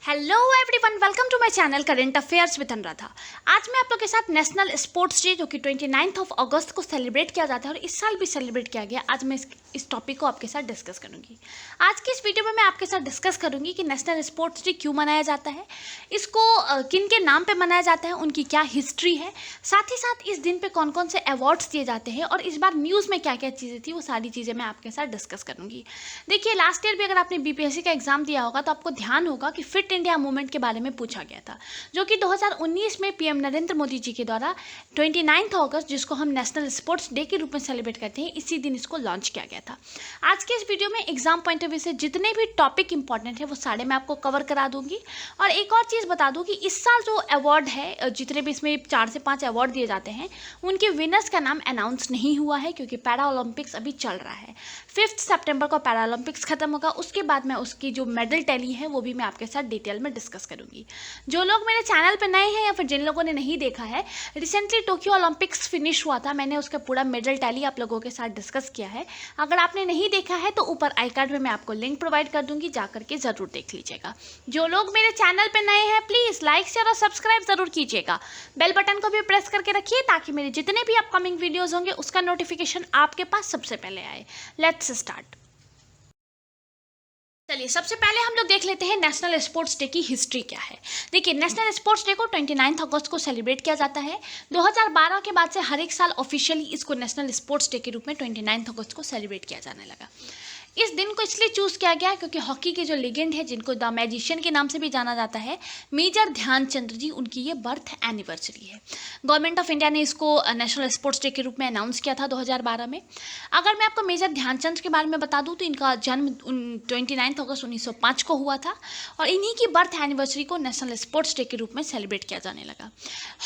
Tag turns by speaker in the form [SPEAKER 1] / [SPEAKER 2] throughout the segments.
[SPEAKER 1] Hello everyone, welcome to my channel current affairs with Anuradha. आज मैं आप लोग के साथ नेशनल स्पोर्ट्स डे जो कि 29 अगस्त को सेलिब्रेट किया जाता है और इस साल भी सेलिब्रेट किया गया, आज मैं इस टॉपिक को आपके साथ डिस्कस करूंगी। आज की इस वीडियो में मैं आपके साथ डिस्कस करूंगी कि नेशनल स्पोर्ट्स डे क्यों मनाया जाता है, इसको किन के नाम पे मनाया जाता है, उनकी क्या हिस्ट्री है, साथ ही साथ इस दिन पे कौन कौन से अवार्ड्स दिए जाते हैं और इस बार न्यूज़ में क्या क्या चीज़ें थी, वो सारी चीज़ें मैं आपके साथ डिस्कस करूंगी। देखिए, लास्ट ईयर भी अगर आपने बीपीएससी का एग्जाम दिया होगा तो आपको ध्यान होगा कि फिट इंडिया मूवमेंट के बारे में पूछा गया था, जो कि 2019 में पीएम नरेंद्र मोदी जी के द्वारा 29 अगस्त, जिसको हम नेशनल स्पोर्ट्स डे के रूप में सेलिब्रेट करते हैं, इसी दिन इसको लॉन्च किया गया था। आज के इस वीडियो में एग्जाम पॉइंट ऑफ व्यू से जितने भी टॉपिक इंपॉर्टेंट है वो सारे मैं आपको कवर करा दूंगी। और एक और चीज़ बता दूं कि इस साल जो अवार्ड है, जितने भी इसमें 4 से 5 अवार्ड दिए जाते हैं, उनके विनर्स का नाम अनाउंस नहीं हुआ है, क्योंकि पैरा ओलंपिक्स अभी चल रहा है। 5 सितंबर को पैरा ओलंपिक्स खत्म होगा, उसके बाद मैं उसकी जो मेडल टैली है वो भी मैं आपके साथ डिटेल में डिस्कस करूंगी। जो लोग मेरे चैनल पर नए हैं या फिर जिन लोगों ने नहीं देखा है, रिसेंटली टोक्यो ओलंपिक्स फिनिश हुआ था, मैंने उसका पूरा मेडल टैली आप लोगों के साथ डिस्कस किया है। अगर आपने नहीं देखा है तो ऊपर आई कार्ड में मैं आपको लिंक प्रोवाइड कर दूंगी, जाकर के जरूर देख लीजिएगा। जो लोग मेरे चैनल पर नए हैं, प्लीज लाइक शेयर और सब्सक्राइब जरूर कीजिएगा। बेल बटन को भी प्रेस करके रखिए ताकि मेरे जितने भी अपकमिंग वीडियोस होंगे उसका नोटिफिकेशन आपके पास सबसे पहले आए। Let's start. चलिए, सबसे पहले हम लोग देख लेते हैं नेशनल स्पोर्ट्स डे की हिस्ट्री क्या है। देखिए, नेशनल स्पोर्ट्स डे को 29 अगस्त को सेलिब्रेट किया जाता है। 2012 के बाद से हर एक साल ऑफिशियली इसको नेशनल स्पोर्ट्स डे के रूप में 29 अगस्त को सेलिब्रेट किया जाने लगा। इस दिन को इसलिए चूज़ किया गया क्योंकि हॉकी के जो लीजेंड है, जिनको द मैजिशियन के नाम से भी जाना जाता है, मेजर ध्यानचंद जी, उनकी ये बर्थ एनिवर्सरी है। गवर्नमेंट ऑफ इंडिया ने इसको नेशनल स्पोर्ट्स डे के रूप में अनाउंस किया था 2012 में। अगर मैं आपको मेजर ध्यानचंद के बारे में बता दूं तो इनका जन्म 29 अगस्त 1905 को हुआ था और इन्हीं की बर्थ एनिवर्सरी को नेशनल स्पोर्ट्स डे के रूप में सेलिब्रेट किया जाने लगा।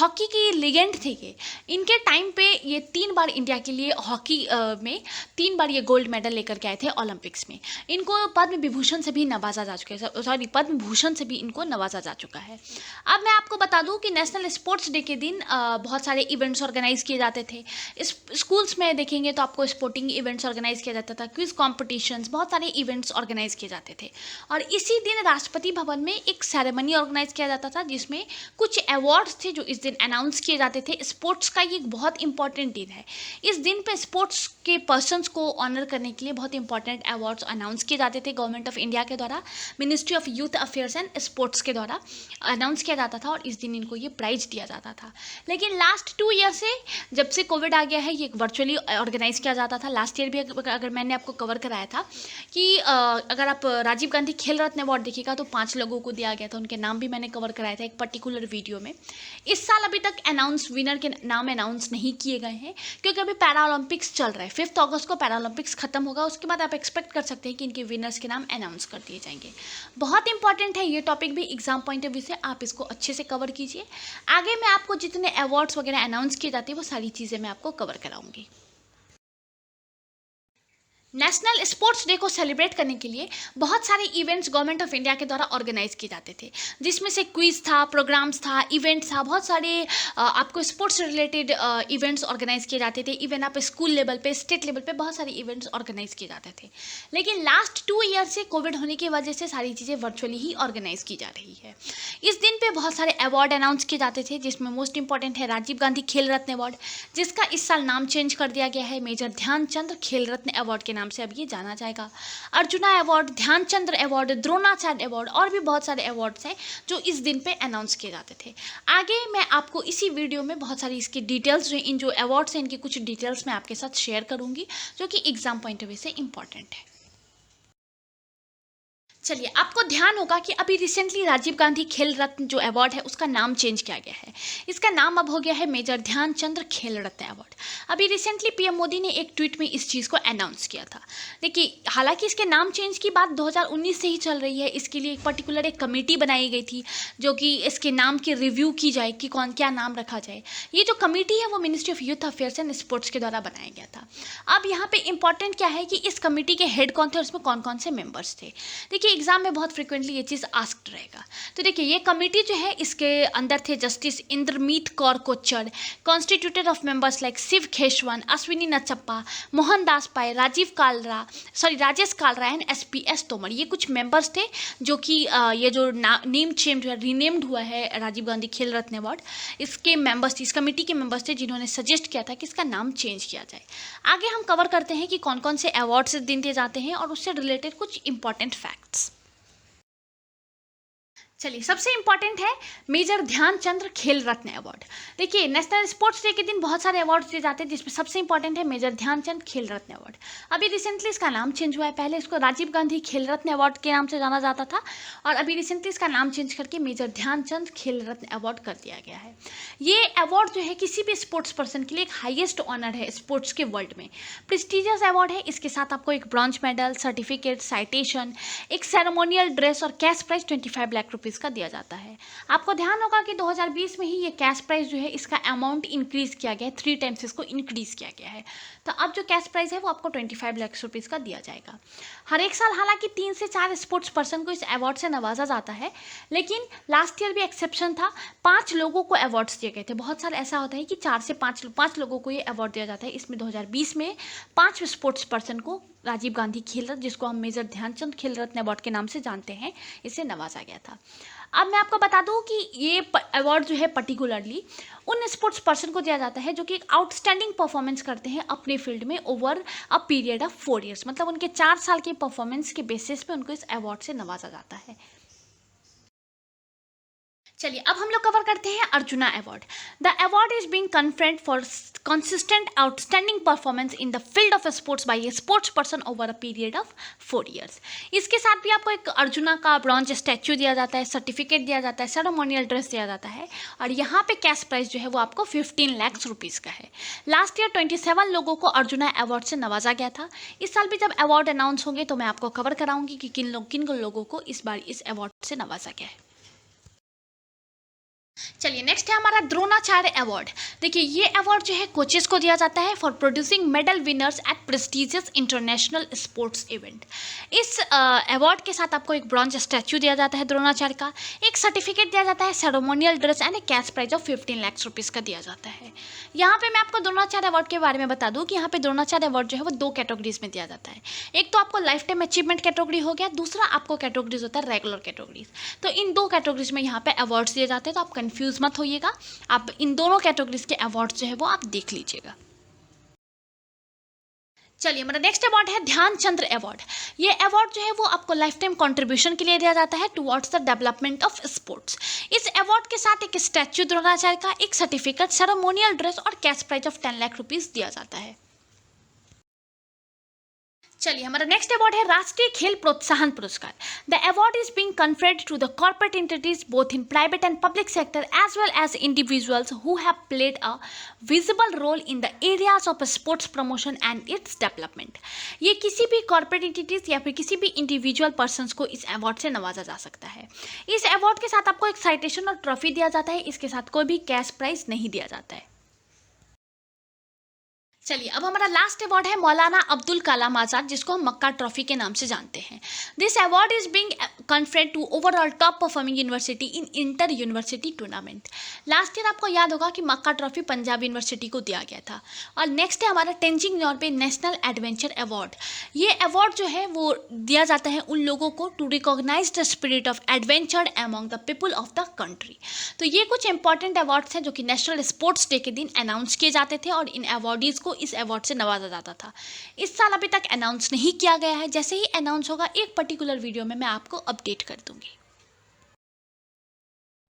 [SPEAKER 1] हॉकी की लीजेंड थे ये। इनके टाइम पे ये 3 बार इंडिया के लिए हॉकी में 3 बार ये गोल्ड मेडल लेकर के आए थे ओलंपिक्स में। इनको पद्म विभूषण से भी नवाजा जा चुका है, सॉरी, पद्म भूषण से भी इनको नवाजा जा चुका है। अब मैं आपको बता दूं कि नेशनल स्पोर्ट्स डे के दिन बहुत सारे इवेंट्स ऑर्गेनाइज किए जाते थे। इस स्कूल्स में देखेंगे तो आपको स्पोर्टिंग इवेंट्स ऑर्गेनाइज किया जाता था, क्विज कॉम्पिटिशन्स, बहुत सारे इवेंट्स ऑर्गेनाइज किए जाते थे। और इसी दिन राष्ट्रपति भवन में एक सेरेमनी ऑर्गेनाइज किया जाता था, जिसमें कुछ अवार्ड्स थे जो इस दिन अनाउंस किए जाते थे। स्पोर्ट्स का ये एक बहुत इंपॉर्टेंट दिन है। इस दिन पे स्पोर्ट्स के पर्सन्स को ऑनर करने के लिए बहुत इंपॉर्टेंट अवार्ड्स अनाउंस किए जाते थे गवर्नमेंट ऑफ इंडिया के द्वारा, ministry of youth affairs and sports के द्वारा अनाउंस किया जाता था और इस दिन इनको ये प्राइज दिया जाता था। लेकिन लास्ट 2 ईयर से, जब से कोविड आ गया है, ये वर्चुअली ऑर्गेनाइज किया जाता था। लास्ट ईयर भी अगर मैंने आपको कवर कराया था कि अगर आप राजीव गांधी खेल रत्न अवार्ड देखिएगा तो 5 लोगों को दिया गया था, उनके नाम भी मैंने कवर कराया था एक पर्टिकुलर वीडियो में। इस साल अभी तक विनर के नाम अनाउंस नहीं किए गए हैं, क्योंकि अभी पैरा ओलंपिक्स चल रहा है। 5 अगस्त को पैरा ओलंपिक्स खत्म होगा, उसके बाद आप एक्सपेक्ट कर सकते हैं कि इनके विनर्स के नाम अनाउंस कर दिए जाएंगे। बहुत इंपॉर्टेंट है ये टॉपिक भी एग्जाम पॉइंट ऑफ व्यू से, आप इसको अच्छे से कवर कीजिए। आगे मैं आपको जितने अवार्ड्स वगैरह अनाउंस किए जाते हैं वो सारी चीज़ें मैं आपको कवर कराऊंगी। नेशनल स्पोर्ट्स डे को सेलिब्रेट करने के लिए बहुत सारे इवेंट्स गवर्नमेंट ऑफ इंडिया के द्वारा ऑर्गेनाइज किए जाते थे, जिसमें से क्विज था, प्रोग्राम्स था, इवेंट था, बहुत सारे आपको स्पोर्ट्स रिलेटेड इवेंट्स ऑर्गेनाइज किए जाते थे। इवन आप स्कूल लेवल पे, स्टेट लेवल पे बहुत सारे इवेंट्स ऑर्गेनाइज किए जाते थे। लेकिन लास्ट 2 ईयर से कोविड होने की वजह से सारी चीज़ें वर्चुअली ही ऑर्गेनाइज की जा रही है। इस दिन पे बहुत सारे अवार्ड अनाउंस किए जाते थे, जिसमें मोस्ट इंपॉर्टेंट है राजीव गांधी खेल रत्न अवार्ड, जिसका इस साल नाम चेंज कर दिया गया है, मेजर ध्यानचंद खेल रत्न अवार्ड के नाम से अब ये जाना जाएगा। Arjuna award, Dhyan Chandra award, Dronacharya award और भी बहुत सारे अवार्ड्स हैं जो इस दिन पे अनाउंस किए जाते थे। आगे मैं आपको इसी वीडियो में बहुत सारी इसकी डिटेल्स, जो इन जो अवार्ड्स हैं इनकी कुछ डिटेल्स मैं आपके साथ शेयर करूंगी, जो कि एग्जाम पॉइंट ऑफ व्यू से इंपॉर्टेंट है। चलिए, आपको ध्यान होगा कि अभी रिसेंटली राजीव गांधी खेल रत्न जो अवार्ड है उसका नाम चेंज किया गया है। इसका नाम अब हो गया है मेजर ध्यानचंद्र खेल रत्न अवार्ड। अभी रिसेंटली पीएम मोदी ने एक ट्वीट में इस चीज़ को अनाउंस किया था। देखिए, हालांकि इसके नाम चेंज की बात 2019 से ही चल रही है। इसके लिए एक पर्टिकुलर एक कमेटी बनाई गई थी, जो कि इसके नाम की रिव्यू की जाए कि कौन क्या नाम रखा जाए। ये जो कमेटी है वो ministry of youth affairs and sports के द्वारा बनाया गया था। अब यहाँ पे इंपॉर्टेंट क्या है कि इस कमेटी के हेड कौन थे और उसमें कौन कौन से मेंबर्स थे। देखिए, क्योंकि एग्जाम में बहुत फ्रिक्वेंटली ये चीज़ आस्क्ड रहेगा। तो देखिए ये कमेटी जो है इसके अंदर थे justice Indermeet Kaur Kochhar, constituted of members like Shiv Keshavan, Ashwini Nachappa, Mohan Das Pai, Rajesh Kalra and S Tomar. ये कुछ मेंबर्स थे जो कि ये जो नेम चेंज हुआ, रीनेम्ड हुआ है राजीव गांधी खेल रत्न अवार्ड, इसके मेंबर्स थे, इस कमेटी के मेंबर्स थे जिन्होंने सजेस्ट किया था कि इसका नाम चेंज किया जाए। आगे हम कवर करते हैं कि कौन कौन से अवार्ड्स इस दिन दिए जाते हैं और उससे रिलेटेड कुछ इंपॉर्टेंट फैक्ट्स। चलिए सबसे इंपॉर्टेंट है मेजर ध्यानचंद खेल रत्न अवार्ड। देखिए नेशनल स्पोर्ट्स डे के दिन बहुत सारे अवार्ड्स दिए जाते हैं जिसमें सबसे इंपॉर्टेंट है मेजर ध्यानचंद खेल रत्न अवार्ड। अभी रिसेंटली इसका नाम चेंज हुआ है, पहले इसको राजीव गांधी खेल रत्न अवार्ड के नाम से जाना जाता था और अभी रिसेंटली इसका नाम चेंज करके मेजर ध्यानचंद खेल रत्न अवार्ड कर दिया गया है। ये अवार्ड जो है किसी भी स्पोर्ट्स पर्सन के लिए एक हाईएस्ट ऑनर है स्पोर्ट्स के वर्ल्ड में, प्रेस्टिजियस अवार्ड है। इसके साथ आपको एक ब्रॉन्ज मेडल, सर्टिफिकेट, साइटेशन, एक सेरेमोनियल ड्रेस और कैश प्राइज 25 लाख रुपीज़ का दिया जाता है। आपको ध्यान होगा कि 2020 में ही ये कैश प्राइज जो है इसका अमाउंट इंक्रीज किया गया है, 3 टाइम्स इसको इंक्रीज किया गया है। तो अब जो कैश प्राइज है वो आपको 25 लाख रुपीज़ का दिया जाएगा। हर एक साल हालांकि 3 से 4 स्पोर्ट्स पर्सन को इस अवार्ड से नवाजा जाता है, लेकिन लास्ट ईयर भी एक्सेप्शन था, 5 लोगों को अवार्ड्स दिए गए थे। बहुत साल ऐसा होता है कि 4 से 5 लोगों को ये अवार्ड दिया जाता है। इसमें 2020 में 5 स्पोर्ट्स पर्सन को राजीव गांधी खेल रत्न, जिसको हम मेजर ध्यानचंद खेल रत्न अवार्ड के नाम से जानते हैं, इसे नवाजा गया था। अब मैं आपको बता दूं कि ये अवार्ड जो है पर्टिकुलरली उन स्पोर्ट्स पर्सन को दिया जाता है जो कि एक आउटस्टैंडिंग परफॉर्मेंस करते हैं अपने फील्ड में over a period of 4 years, मतलब उनके 4 साल के परफॉर्मेंस के बेसिस पे उनको इस अवार्ड से नवाजा जाता है। चलिए अब हम लोग कवर करते हैं Arjuna award. The award is being conferred for consistent outstanding performance in the field of sports by a sports person over a period of 4 years. इसके साथ भी आपको एक अर्जुना का ब्रॉन्ज स्टैच्यू दिया जाता है, सर्टिफिकेट दिया जाता है, सेरेमोनियल ड्रेस दिया जाता है और यहाँ पे कैश प्राइस जो है वो आपको 15 लाख रुपीज़ का है। लास्ट ईयर 27 लोगों को अर्जुना अवार्ड से नवाजा गया था। इस साल भी जब अवार्ड अनाउंस होंगे तो मैं आपको कवर कराऊंगी कि किन लोगों को इस बार इस अवार्ड से नवाजा गया है। चलिए नेक्स्ट है हमारा द्रोणाचार्य अवार्ड। देखिए ये अवार्ड जो है कोचेस को दिया जाता है for producing medal winners eight prestigious international sports event. इस अवार्ड के साथ आपको एक ब्रॉन्ज स्टैच्यू दिया जाता है द्रोणाचार्य का, एक सर्टिफिकेट दिया जाता है, ceremonial dress and a cash prize of 15 lakh rupees का दिया जाता है। यहाँ पे मैं आपको द्रोणाचार्य अवार्ड के बारे में बता दूँ कि यहाँ पे द्रोणाचार्य अवार्ड जो है वो 2 कैटेगरीज में दिया जाता है। एक तो आपको लाइफ टाइम अचीवमेंट कैटेगरी हो गया, दूसरा आपको कैटेगरीज होता है रेगुलर कैटेगरीज। तो इन 2 कैटेगरीज में यहाँ पे अवार्ड्स दिए जाते हैं, तो आप कंफ्यूज मत होइएगा, आप इन दोनों कैटेगरीज के अवार्ड्स जो है वो आप देख लीजिएगा। चलिए हमारा नेक्स्ट अवार्ड है ध्यानचंद अवार्ड। ये अवार्ड जो है वो आपको लाइफ टाइम कंट्रीब्यूशन के लिए दिया जाता है towards the development of sports. इस अवार्ड के साथ एक स्टैच्यू द्रोणाचार्य का, एक सर्टिफिकेट, सेरेमोनियल ड्रेस और cash prize of 10 lakh rupees दिया जाता है। चलिए हमारा नेक्स्ट अवार्ड है राष्ट्रीय Khel Protsahan Puraskar. The award is being conferred to the corporate entities both in private and public sector as well as individuals who have played a visible role in the areas of sports promotion and its development. ये किसी भी corporate entities या फिर किसी भी individual persons को इस award से नवाजा जा सकता है। इस अवार्ड के साथ आपको एक साइटेशन और ट्रॉफी दिया जाता है, इसके साथ कोई भी कैश प्राइज नहीं दिया जाता है। चलिए अब हमारा लास्ट अवार्ड है मौलाना अब्दुल कलाम आज़ाद, जिसको हम मक्का ट्रॉफी के नाम से जानते हैं। This award is being conferred to overall top performing university in inter university tournament. Last year आपको याद होगा कि मक्का ट्रॉफी पंजाब यूनिवर्सिटी को दिया गया था। और नेक्स्ट है हमारा Tenzing Norgay national adventure award. ये अवार्ड जो है वो दिया जाता है उन लोगों को to recognise the spirit of adventure among the people of the country. तो ये कुछ इंपॉर्टेंट अवार्ड्स हैं जो कि नेशनल स्पोर्ट्स डे के दिन अनाउंस किए जाते थे और इन अवार्डीज को इस अवार्ड से नवाजा जाता था। इस साल अभी तक अनाउंस नहीं किया गया है, जैसे ही अनाउंस होगा एक पर्टिकुलर वीडियो में मैं आपको अपडेट कर दूंगी।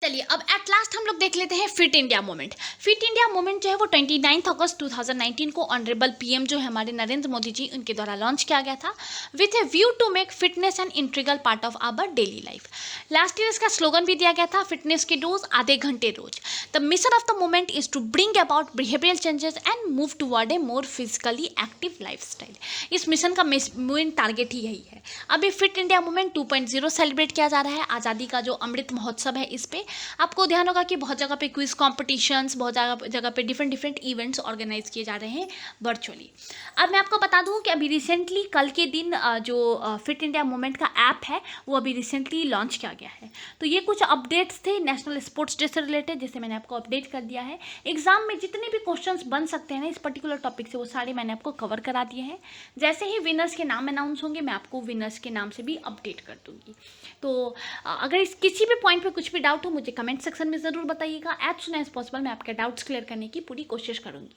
[SPEAKER 1] चलिए अब एट लास्ट हम लोग देख लेते हैं fit India movement. Fit India movement जो है वो 29 अगस्त 2019 को ऑनरेबल पीएम जो है हमारे नरेंद्र मोदी जी, उनके द्वारा लॉन्च किया गया था with a view to make fitness an integral part of our daily life. Last year इसका स्लोगन भी दिया गया था, फिटनेस की डोज आधे घंटे रोज। The mission of the movement is to bring about behavioural changes and move toward a more physically active lifestyle. इस मिशन का मेन टारगेट ही यही है। अभी फिट इंडिया मूवमेंट 2.0 सेलिब्रेट किया जा रहा है। आज़ादी का जो अमृत महोत्सव है इस पे आपको ध्यान होगा कि बहुत जगह पे क्विज कॉम्पिटिशन्स, बहुत जगह पे डिफरेंट इवेंट्स ऑर्गेनाइज किए जा रहे हैं वर्चुअली। अब मैं आपको बता दूं कि अभी रिसेंटली कल के दिन जो फिट इंडिया मूवमेंट का ऐप है वो अभी रिसेंटली लॉन्च किया गया है। तो ये कुछ अपडेट्स थे नेशनल स्पोर्ट्स डे से रिलेटेड, जिसे मैंने आपको अपडेट कर दिया है। एग्जाम में जितने भी क्वेश्चंस बन सकते हैं ना इस पर्टिकुलर टॉपिक से, वो सारे मैंने आपको कवर करा दिए हैं। जैसे ही विनर्स के नाम अनाउंस होंगे मैं आपको विनर्स के नाम से भी अपडेट कर दूंगी। तो अगर इस किसी भी पॉइंट पे कुछ भी डाउट हो मुझे कमेंट सेक्शन में ज़रूर बताइएगा। एज सुन एज पॉसिबल मैं आपके डाउट्स क्लियर करने की पूरी कोशिश करूंगी।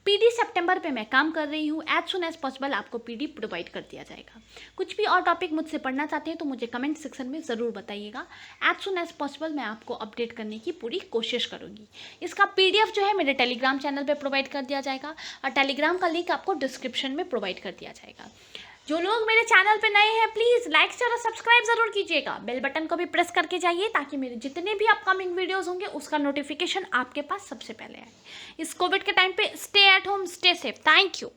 [SPEAKER 1] पीडी सितंबर पे मैं काम कर रही हूँ। एज सुन एज पॉसिबल आपको पीडी प्रोवाइड कर दिया जाएगा। कुछ भी और टॉपिक मुझसे पढ़ना चाहते हैं तो मुझे कमेंट सेक्शन में ज़रूर बताइएगा। एज सुन एज पॉसिबल मैं आपको अपडेट करने की पूरी कोशिश करूंगी। इसका पीडीएफ जो है मेरे टेलीग्राम चैनल पे प्रोवाइड कर दिया जाएगा और टेलीग्राम का लिंक आपको डिस्क्रिप्शन में प्रोवाइड कर दिया जाएगा। जो लोग मेरे चैनल पे नए हैं प्लीज़ लाइक शेयर और सब्सक्राइब ज़रूर कीजिएगा। बेल बटन को भी प्रेस करके जाइए ताकि मेरे जितने भी अपकमिंग वीडियोस होंगे उसका नोटिफिकेशन आपके पास सबसे पहले आए। इस कोविड के टाइम पे stay at home, stay safe. Thank you.